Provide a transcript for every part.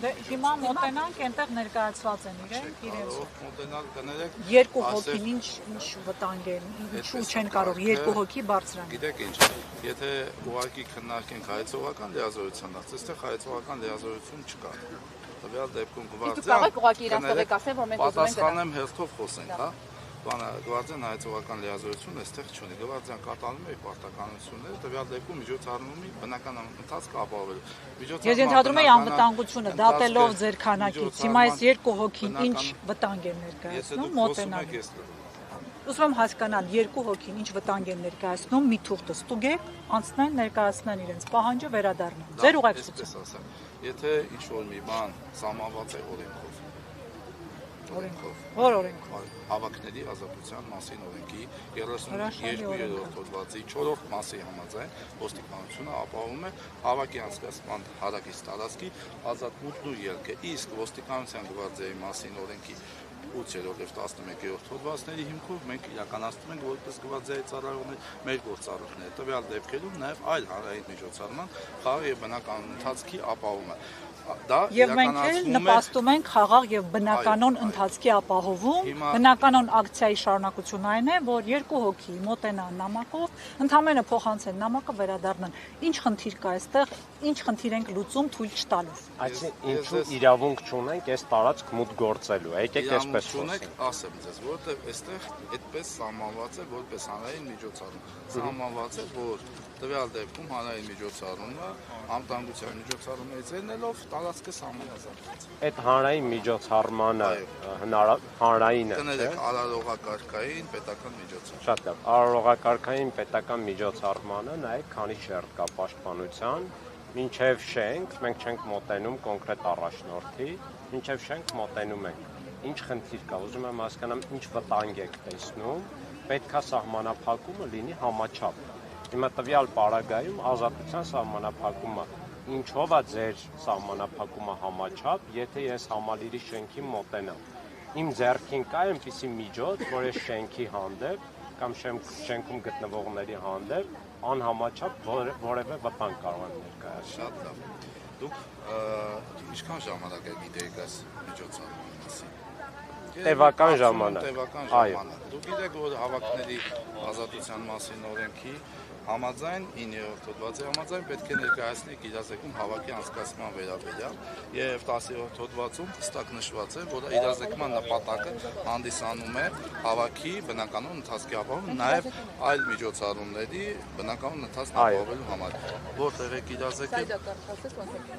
Հիմա մոտենանք այնտեղ ներկայացված են իրենց։ Մոտենալ կներեք։ Երկու հոգին ինչ վտանգ են, ինչու չեն կարող երկու հոգի բարձրանալ։ Գիտեք ինչ, եթե ուղղակի քննարկենք հայեցողական լիազորության, այստեղ հայեցողական լիազորություն չկա։ Տվյալ դեպքում պատասխանեմ հերթով խոսենք, հա։ Բանը գվարդիան հայեցողական լիազորություն այստեղ չունի։ Գվարդիան կատարում է իր պարտականությունները, տվյալ դեպքում միջոցառումի բնական ընթացքը ապահովելու։ Ես ենթադրում եմ անվտանգությունը դատելով ձեր քանակից։ Հիմա այս երկու հոգին ինչ վտանգ են ներկայացնում մոտենալ։ Ուզում եմ հասկանալ երկու հոգին ինչ վտանգ են ներկայացնում, մի թուղթը ստուգեք, անցնեն ներկայացնեն իրենց պահանջը վերադառնան։ Ձեր ուղեկցություն։ Եթե ինչ-որ մի բան սահմանված է օրենքով։ Որ օրենքով։ Հավաքների ազատության մասին օրենքի 32-րդ հոդվածի 4-րդ մասի համաձայն ոստիկանությունը ապահովում է հավաքի անցկացման հարակից տարածքի ազատմունքն ու ելքը։ Իսկ ոստիկանության գվարդիայի մասին օրենքի 8-րդ եւ 11-րդ հոդվածների հիմքով մենք իրականացնում ենք որպես գվարդիայի ծառայողներ մեր գործառույթները։ Տվյալ դեպքերում նաեւ այլ հանրային միջոցառման խաղաղ եւ բնական ընթացքի ապահովումը։ Եվ մենք էլ նպաստում ենք խաղաղ եւ բնականon ընթացքի ապահովում, բնականon ակցիայի շարունակությունը այն է, որ երկու հոգի մոտենան նամակով, ընդհանրապես փոխանցեն նամակը վերադառնան։ Ինչ խնդիր կա այստեղ, ինչ խնդիր ենք լուծում թույլ չտալով։ Այսինքն ինչու իրավունք չունենք այս տարածք մուտք գործելու։ Եկեք այսպես չունենք, ասեմ ձեզ, որովհետեւ այստեղ այդպես սահմանված է որպես հանրային միջոցառում։ Սահմանված է, որ տվյալ դեպքում հանրային միջոցառումը անվտանգության միջոցառումներից ելնելով տարածքը սահմանազատված։ Այդ հանրային միջոցառմանը հանրային է, կներեք արարողակարգային պետական միջոցառում։ Շատ լավ, արարողակարգային պետական միջոցառմանը նայեք, քանի շերտ կա պաշտպանության, մինչև շենք, մենք չենք մոտենում կոնկրետ առաջնորդի, մինչև շենք մոտենում ենք։ Ինչ խնդիր կա, ուզում եմ հասկանամ, ինչ վտանգ եք տեսնում, պետքա սահմանափակումը լինի համաչափ։ Հիմա տվյալ պարագայում ազատության սահմանափակումը ինչով է ձեր սահմանափակումը համաչափ, եթե ես համալիրի շենքին մոտենամ։ Իմ ձեռքին կա այնպիսի միջոց, որ այս շենքի հանդեպ կամ շենքում գտնվողների հանդեպ անհամաչափ որևէ վտանգ կարող եմ ներկայացնել։ Շատ լավ։ Դուք ինչքան ժամանակ եք գիտեք այս միջոցառումի մասին։ Տևական ժամանակ։ Տևական ժամանակ։ Դուք գիտեք, որ հավաքների ազատության մասին օրենքի համաձայն 9-րդ հոդվածի համաձայն պետք է ներկայացնեք իրազեկում հավաքի անցկացման վերաբերյալ եւ 10-րդ հոդվածում հստակ նշված է, որ իրազեկման նպատակը հանդիսանում է հավաքի բնականon ընթացքի ապահովում, նաեւ այլ միջոցառումների բնականon ընթացն ապահովելու համար։ Որտեղ եք իրազեկել։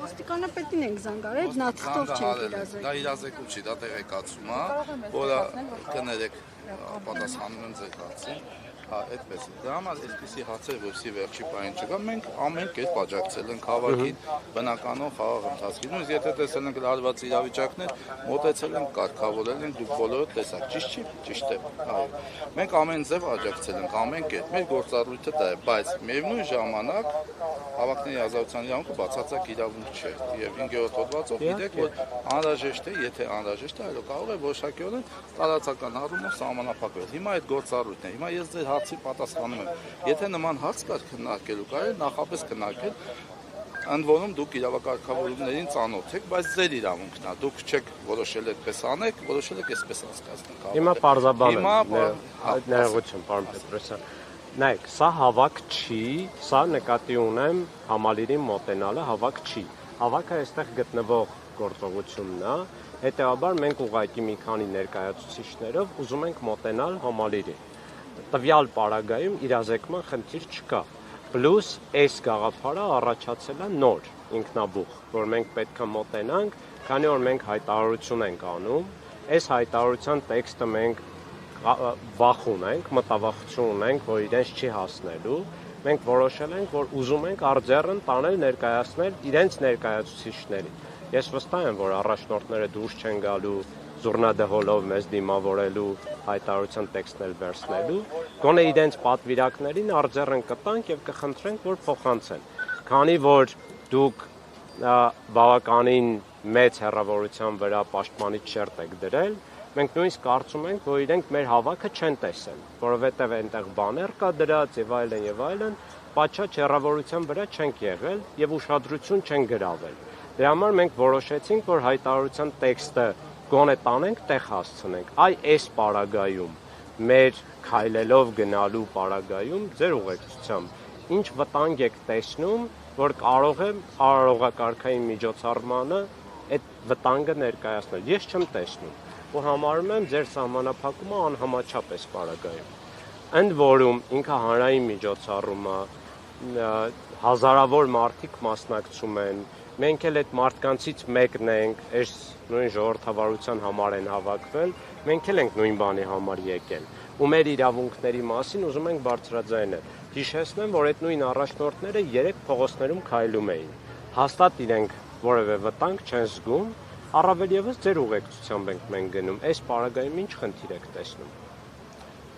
Ոստիկանապետին ենք զանգարել, նա թղթով չենք իրազեկել։ Դա իրազեկում չի, դա տեղեկացում է, որը կներեք պատասխանում եմ ձեր հարցին։ Այդպես է։ Դրա համար այսպիսի հարցեր, որսի վերջի բան չկա, մենք ամեն կերպ աջակցել ենք հավաքին բնականon խաղաղ ընթացքին։ Իսկ եթե տեսել ենք լարված իրավիճակներ, մոտեցել ենք, կարգավորել ենք, դուք բոլորը տեսաք, ճիշտ չի, ճիշտ է։ Այո։ Մենք ամեն ձև աջակցել ենք, ամեն կերպ։ Մեր գործառույթը դա է, բայց միևնույն ժամանակ հավաքների ազատության իրավունքը բացարձակ իրավունք չէ։ Եվ 5-րդ հոդվածով գիտեք, որ անհրաժեշտ է, եթե անհրաժեշտ է, այո, կարող է որոշակիորեն տարածական առումով սահմանափակվել։ Հիմա այդ գործառույթն է։ Հիմա ես ձեր հարցի պատասխանում եմ։ Եթե նման հարց կար քննարկելու, կարելի նախապես քննարկել, ընդ որում դուք իրավակարգավորումներին ծանոթ եք, բայց ձեր իրավունքն է։ Դուք չեք որոշել այդպես անեք, որոշել եք այսպես անցկացնեք։ Հիմա պարզաբան ներողություն, պարոն Պետրոսյան։ Նայեք, սա հավաք չի, սա նկատի ունեմ համալիրին մոտենալը հավաք չի։ Հավաքը այստեղ գտնվող գործողությունն է, հետեւաբար մենք ուղղակի մի քանի ներկայացուցիչներով ուզում ենք մոտենալ համալիրին։ Տվյալ պարագայում իրազեկման խնդիր չկա։ Պլյուս այս գաղափարը առաջացել է նոր ինքնաբուխ, որ մենք պետք է մոտենանք, քանի որ մենք հայտարարություն ենք անում, այս հայտարարության տեքստը մենք վախ ունենք, մտավախություն ունենք, որ իրենց չի հասնելու, մենք որոշել ենք, որ ուզում ենք արձեռն տանել ներկայացնել իրենց ներկայացուցիչներին։ Ես վստահ եմ, որ առաջնորդները դուրս չեն գալու զուռնադհոլով մեզ դիմավորելու հայտարարության տեքստներ վերցնելու, գոնե իրենց պատվիրակներին արձեռն կտանք եւ կխնդրենք, որ փոխանցեն։ Քանի որ դուք բավականին մեծ հեռավորության վրա պաշտպանիչ շերտ եք դրել, մենք նույնիսկ կարծում ենք, որ իրենք մեր հավաքը չեն տեսել, որովհետեւ այնտեղ բաներ կա դրած եւ այլն, պատշաճ հեռավորության վրա չենք եղել եւ ուշադրություն չեն գրավել։ Դրա համար մենք որոշեցինք, որ հայտարարության տեքստը գոնե տանենք, տեղ հասցնենք։ Այս պարագայում մեր քայլելով գնալու պարագայում ձեր ուղեկցությամբ ինչ վտանգ եք տեսնում, որ կարող է արարողակարգային միջոցառմանը այդ վտանգը ներկայացնել։ Ես չեմ տեսնում ու համարում եմ ձեր սահմանափակումը անհամաչափ է պարագայում։ Ընդ որում ինքը հանրային միջոցառում է, հազարավոր մարդիկ մասնակցում են, մենք էլ այդ մարդկանցից մեկն ենք, այս նույն ժողովրդավարության համար են հավաքվել, մենք էլ ենք նույն բանի համար եկել։ Ու մեր իրավունքների մասին ուզում ենք բարձրաձայնել։ Հիշեցնեմ, որ այդ նույն առաջնորդները 3 փողոցներում քայլում էին։ Հաստատ իրենք որևէ վտանգ չեն զգում, առավել եւս ձեր ուղեկցությամբ ենք մենք գնում։ Այս պարագայում ինչ խնդիր եք տեսնում։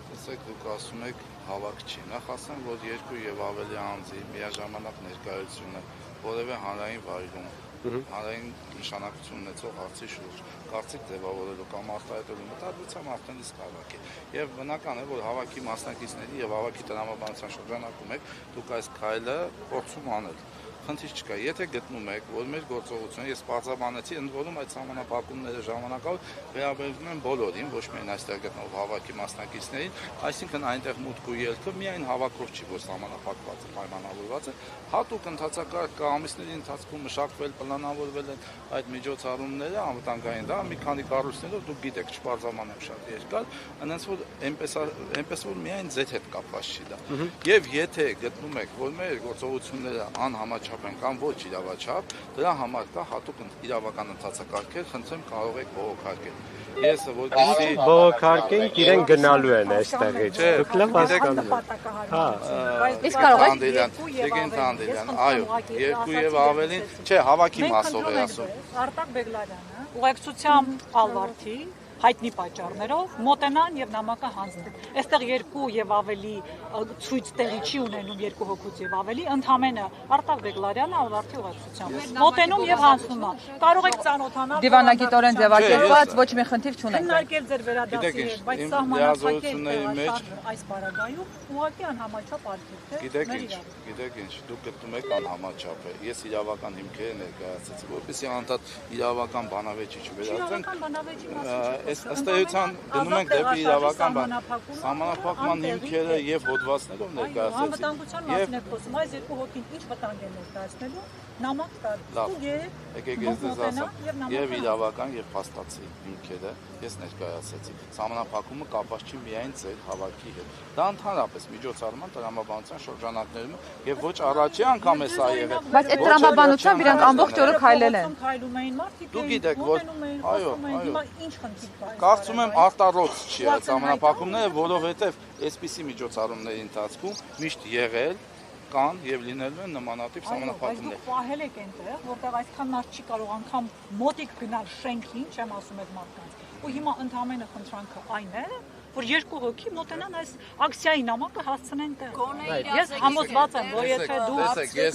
Տեսեք, դուք ասում եք հավաք չի։ Նախ ասեմ, որ 2 եւ ավելի անձի միաժամանակ ներկայությունը որևէ հանրային վայրում հանրային նշանակություն ունեցող հարցի շուրջ կարծիք ձևավորելու կամ արտահայտելու մտադրությամբ արդեն իսկ հավաք է։ Եվ բնական է, որ հավաքի մասնակիցների եւ հավաքի տրամաբանության շրջանակում եք դուք այս քայլը փորձում անել։ Խնդիր չկա, եթե գտնում եք, որ մեր գործողությունը ես պարզաբանեցի, ընդ որում այդ սահմանափակումները ժամանակավոր վերաբերվում են բոլորին, ոչ միայն այստեղ գտնվող հավաքի մասնակիցներին, այսինքն այնտեղ մուտք ու ելքը միայն հավաքով չի, որ սահմանափակված է, պայմանավորված է, հատուկ ընթացակարգ ամիսների ընթացքում մշակվել, պլանավորվել են այդ միջոցառումները, անվտանգային դա մի քանի կառույցներով դուք գիտեք, չպարզաբանեմ շատ երկար, այնպես որ այնպես որ միայն ձեր հետ կապված չի դա։ Եվ եթե գտնում եք, որ մեր գործողությունները անհամաչափ են կամ ոչ իրավաչափ, դրա համար կա հատուկ իրավական ընթացակարգեր, խնդրեմ կարող եք բողոքարկել։ Ես որպեսզի բողոքարկենք, իրեն գնալու են այստեղից։ Դուք լավ հասկանում եք։ Իսկ կարող եք այո, 2 եւ ավելին, չէ, հավաքի մասով է ասում։ Արտակ Բեգլարյանը ուղեկցությամբ Ալվարդի հայտնի պատճառներով մոտենան եւ նամակը հանձնեն։ Այստեղ 2 եւ ավելի ցույց տեղի չի ունենում 2 հոգուց եւ ավելի, ընդհանրապես Արտակ Բեգլարյանը Ալվարդի ուղեկցությամբ մոտենում եւ հանձնում է։ Կարող եք ծանոթանալ դիվանագիտորեն ձևակերպված, ոչ մի խնդիր չունենք։ քննարկել ձեր վերադասի հետ, բայց սահմանափակել այս բարագայում ուղղակի անհամաչափ արդյունք է։ Գիտեք ինչ, դուք գտնում եք անհամաչափ է։ Ես իրավական հիմքերը ներկայացրեցի, որպեսզի անդադ իրավական բանավեճի չվերածենք։ Ըստ էության գնում ենք դեպի իրավական սահմանափակման հիմքերը եւ հոդվածներով ներկայացրեցի։ Անվտանգության մասին եք խոսում, այս 2 հոգին ինչ վտանգ են ներկայացնելու, նամակ կար։ Եկեք ես ձեզ ասեմ, եւ իրավական եւ փաստացի հիմքերը ես ներկայացրեցի։ Սահմանափակումը կապված չի միայն ձեր հավաքի հետ։ Դա ընդհանրապես միջոցառման տրամաբանության շրջանակներում եւ ոչ առաջի անգամ է սա եղել։ Բայց այդ տրամաբանությամբ իրանք ամբողջ օրը քայլել են։ Քայլում էին մարդիկ։ Դուք գիտեք, որ այո, հիմա ինչ խնդիր կա։ Կարծում եմ արտառոց չի այդ սահմանափակումները, որովհետեւ այսպիսի միջոցառումների ընթացքում միշտ եղել կան եւ լինելու են նմանատիպ սահմանափակումներ։ Բայց պահել եք այնտեղ, որտեղ այսքան մարդ չի կարող անգամ մոտիկ գնալ շենքին, չեմ ասում այդ մարդկանց։ Ու հիմա ընդհանրապես խնդրանքը այն է, որ 2 հոգի մոտենան այս ակցիայի նամակը հասցնեն տեղ։ Ես համոզված եմ, որ եթե դու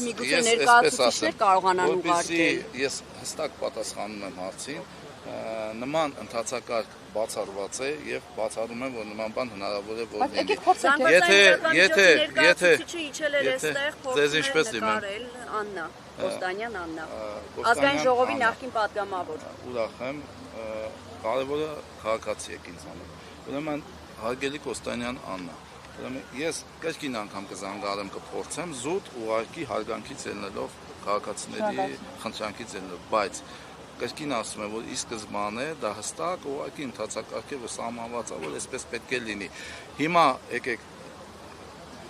միգուցե ներկայացուցիչներ կարողանան ուղարկել։ Ես հստակ պատասխանում եմ հարցին, նման ընթացակարգ բացառված է եւ բացառում եմ, որ նման բան հնարավոր է որ լինի։ Եթե իջել էր այստեղ ձեզ ինչպես դիմեմ Աննա Կոստանյան Աննա ազգային ժողովի նախկին պատգամավոր։ Ուրախ եմ, կարևորը քաղաքացի եք ինձ համար։ Ուրեմն հարգելի Կոստանյան Աննա, ուրեմն ես կրկին անգամ կզանգարեմ կփորձեմ զուտ ուղարկի հարգանքից ելնելով քաղաքացիների խնդրանքից ելնելով, բայց կրկին ասում եմ, որ ի սկզբանե դա հստակ ուղղակի ընթացակարգ է, որ սահմանված է, որ այսպես պետք է լինի։ Հիմա եկեք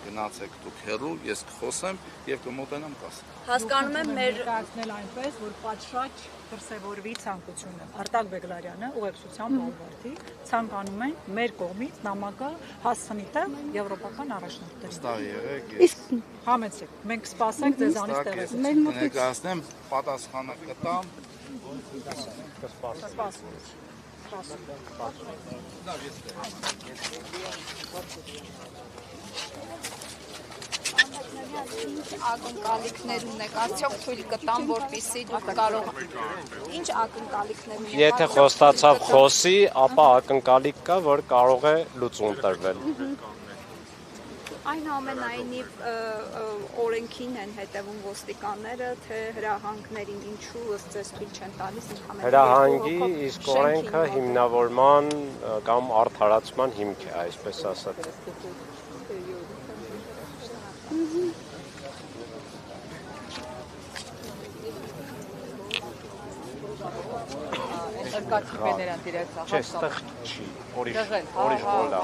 գնացեք դուք հեռու, ես կխոսեմ եւ կմոտենամ կասեմ։ Հասկանում եմ մեր կայացնել այնպես, որ պատշաճ դրսևորվի ցանկությունը։ Արտակ Բեգլարյանը ուղեկցությամբ Ալվարդի ցանկանում են մեր կողմից նամակը հասցնի տեղ եվրոպական առաջնորդներին։ Ստա եղեք։ Իսկ համեցեք, մենք սպասենք ձեզանից տեղեկություն։ մեր մոտից ներկայացնեմ, պատասխանը կտամ։ Ակնկալիքներ ունեք, արդյոք թույլ կտամ, որպեսզի դուք կարող ինչ ակնկալիքներ ունեք։ Եթե խոստացավ խոսի, ապա ակնկալիք կա, որ կարող է լուծում տրվել։ Այնուամենայնիվ օրենքին են հետևում ոստիկանները, թե հրահանգներին ինչու ըստ ձեզ թույլ չեն տալիս ընդհանրապես Հրահանգի իսկ օրենքը հիմնավորման կամ արդարացման հիմք է, այսպես ասած։ Կացի բեներան դիրեցա։ Չէ, ստեղ չի, ուրիշ ոլ է։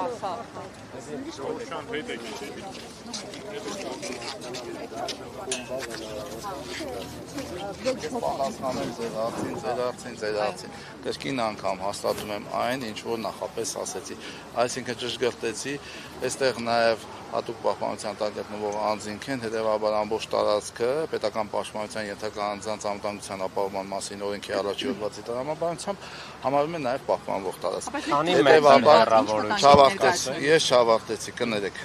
Պատասխանել ձեր հարցին, կրկին անգամ հաստատում եմ այն, ինչ որ նախապես ասեցի, այսինքն ճշգրտեցի, այստեղ նաև հատուկ պաշտպանության տակ գտնվող անձինք են, հետևաբար ամբողջ տարածքը պետական պաշտպանության ենթակա անձանց անվտանգության ապահովման մասին օրենքի առաջի հոդվածի տրամաբանությամբ համարվում է նաև պահպանվող տարածք։ Քանի մեծ է հեռավորությունը։ Ես չավարտեցի, կներեք,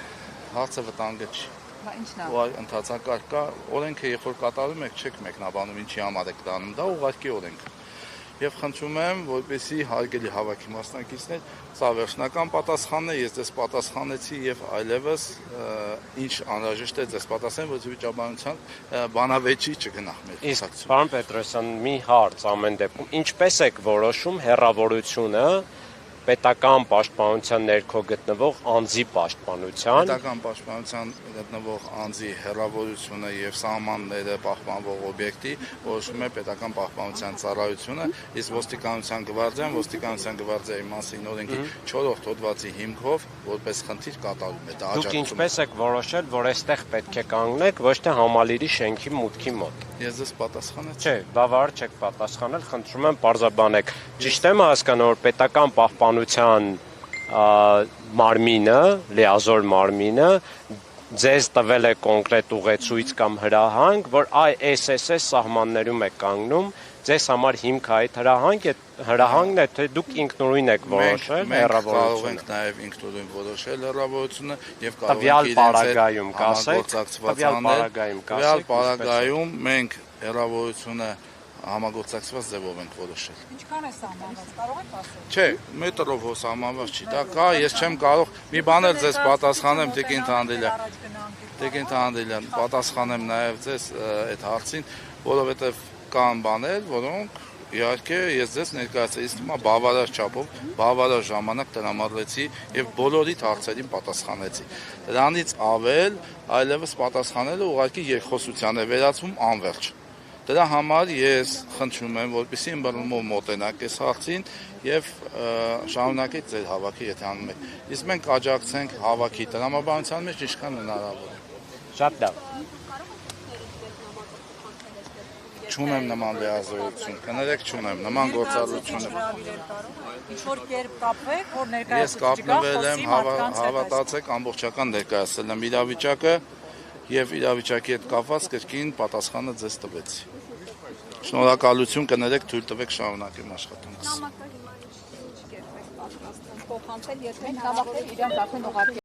հարցը վտանգը չի։ Ինչն է։ Ու ընդհանրակարգ կա օրենքը, երբ որ կատարում եք, չեք մեկնաբանում ինչի համար եք դանում, դա ուղղակի օրենք է։ Եվ խնդրում եմ, որպեսզի հարգելի հավաքի մասնակիցներ, սա վերջնական պատասխանն է, ես ձեզ պատասխանեցի եւ այլևս ինչ անհրաժեշտ է ձեզ պատասխանել, որ վիճաբանության բանավեճի չգնահ մեր Իսկ պարոն Պետրոսյան, մի հարց ամեն դեպքում, ինչպես եք որոշում հեռավորությունը պետական պաշտպանության ներքո գտնվող անձի պաշտպանության։ Պետական պաշտպանության գտնվող անձի հեռավորությունը եւ սահմանները պահպանվող օբյեկտի որոշում է պետական պահպանության ծառայությունը, իսկ ոստիկանության գվարդիայի մասին օրենքի 4-րդ հոդվածի հիմքով որպես խնդիր կատարում է դա աջակցում։ Դուք ինչպես եք որոշել, որ այստեղ պետք է կանգնեք, ոչ թե համալիրի շենքի մուտքի մոտ։ Ես ձեզ պատասխանեցի։ Չէ, բավարար չեք պատասխանել, խնդրում եմ պարզաբանեք։ Ճիշտ եմ հասկանում, որ պետական պահպանության մարմինը, լիազոր մարմինը ձեզ տվել է կոնկրետ ուղեցույց կամ հրահանգ, որ այս սահմաններում է կանգնում, ձեզ համար հիմք այդ հրահանգն է, թե դուք ինքնուրույն եք որոշել հեռավորությունը։ Կարող ենք նաև ինքնուրույն որոշել հեռավորությունը եւ տվյալ պարագայում տվյալ պարագայում մենք հեռավորությունը համագործակցված ձևով ենք որոշել։ Ինչքան է սահմանված, կարող եք ասել։ Չէ, մետրով հո սահմանված չի, դա կա, ես չեմ կարող մի բան էլ ձեզ պատասխանեմ, Տիկին Թանդելյան, պատասխանեմ նաև ձեզ այդ հարցին, որովհետև կան բաներ, որոնք իհարկե ես ձեզ ներկայացրի, իսկ հիմա բավարար չափով, բավարար ժամանակ տրամադրեցի եւ բոլորիդ հարցերին պատասխանեցի։ Դրանից ավել այլևս պատասխանելը ուղղակի երկխոսության է վերածվում անվերջ։ Դրա համար ես խնդրում եմ, որպեսզի ըմբռնումով մոտենաք այս հարցին եւ շարունակեք ձեր հավաքի, եթե անում եք։ Իսկ մենք աջակցենք հավաքի տրամաբանության մեջ ինչքան հնարավոր է։ Շատ լավ։ Չունեմ նման լիազորություն, կներեք չունեմ, նման գործառույթ Ինչ որ կերպ կապվեք, որ Ես կապնվել եմ, հավատացեք, ամբողջական ներկայացել եմ իրավիճակը եւ իրավիճակի հետ կապված կրկին պատասխանը ձեզ տվեցի։ Շնորհակալություն, կներեք, թույլ տվեք շարունակեմ աշխատանքս։ Նամակը հիմա ինչ կերպ եք պատրաստվում փոխանցել, եթե Նամակները իրենք արդեն ուղարկել